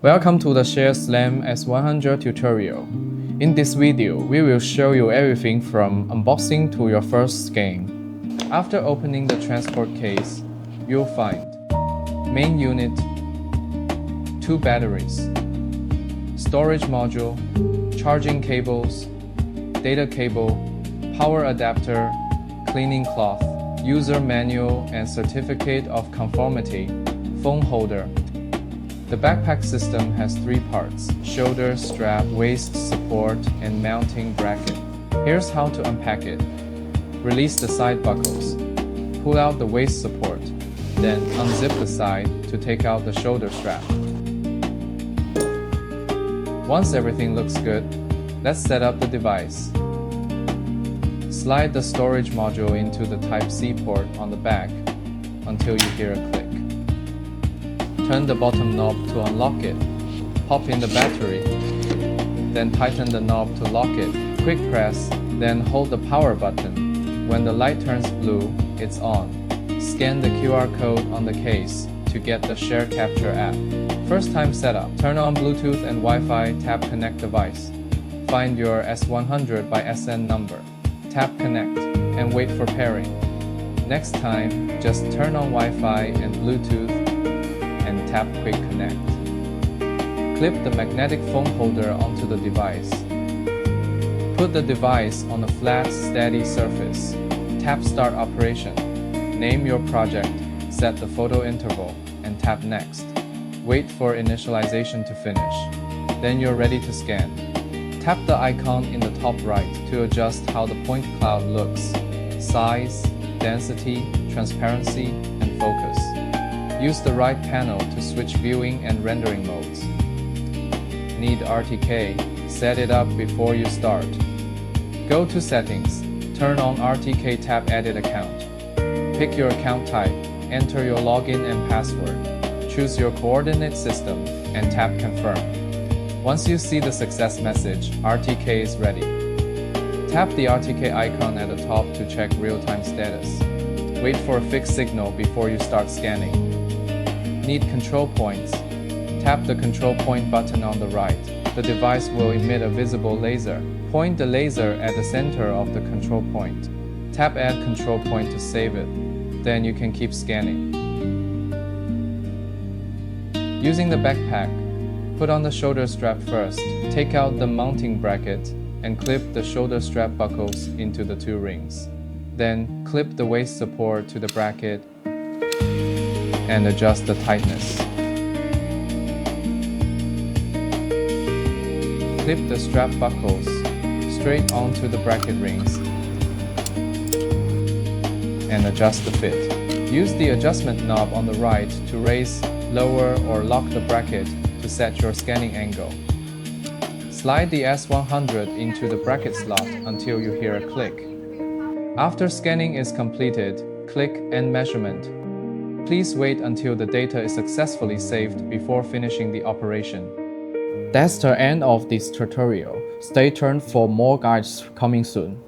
Welcome to the SHARE SLAM S100 tutorial. In this video, we will show you everything from unboxing to your first scan. After opening the transport case, you'll find main unit, 2 batteries, storage module, charging cables, data cable, power adapter, cleaning cloth, user manual and certificate of conformity, phone holder. The backpack system has 3 parts: shoulder strap, waist support, and mounting bracket. Here's how to unpack it. Release the side buckles. Pull out the waist support. Then unzip the side to take out the shoulder strap. Once everything looks good, let's set up the device. Slide the storage module into the Type-C port on the back until you hear a click. Turn the bottom knob to unlock it. Pop in the battery. Then tighten the knob to lock it. Quick press, then hold the power button. When the light turns blue, it's on. Scan the QR code on the case to get the Share Capture app. First time setup. Turn on Bluetooth and Wi-Fi, tap Connect device. Find your S100 by SN number. Tap Connect and wait for pairing. Next time, just turn on Wi-Fi and Bluetooth and tap Quick Connect. Clip the magnetic phone holder onto the device. Put the device on a flat, steady surface. Tap Start Operation. Name your project, set the photo interval, and tap Next. Wait for initialization to finish. Then you're ready to scan. Tap the icon in the top right to adjust how the point cloud looks: size, density, transparency, and focus. Use the right panel to switch viewing and rendering modes. Need RTK? Set it up before you start. Go to Settings. Turn on RTK, tap Edit Account. Pick your account type, enter your login and password. Choose your coordinate system and tap Confirm. Once you see the success message, RTK is ready. Tap the RTK icon at the top to check real-time status. Wait for a fixed signal before you start scanning. Need control points? Tap the control point button on the right. The device will emit a visible laser. Point the laser at the center of the control point. Tap Add Control Point to save it. Then you can keep scanning. Using the backpack, put on the shoulder strap first. Take out the mounting bracket and clip the shoulder strap buckles into the 2 rings. Then clip the waist support to the bracket and adjust the tightness. Clip the strap buckles straight onto the bracket rings and adjust the fit. Use the adjustment knob on the right to raise, lower, or lock the bracket to set your scanning angle. Slide the S100 into the bracket slot until you hear a click. After scanning is completed, click End Measurement. Please wait until the data is successfully saved before finishing the operation. That's the end of this tutorial. Stay tuned for more guides coming soon.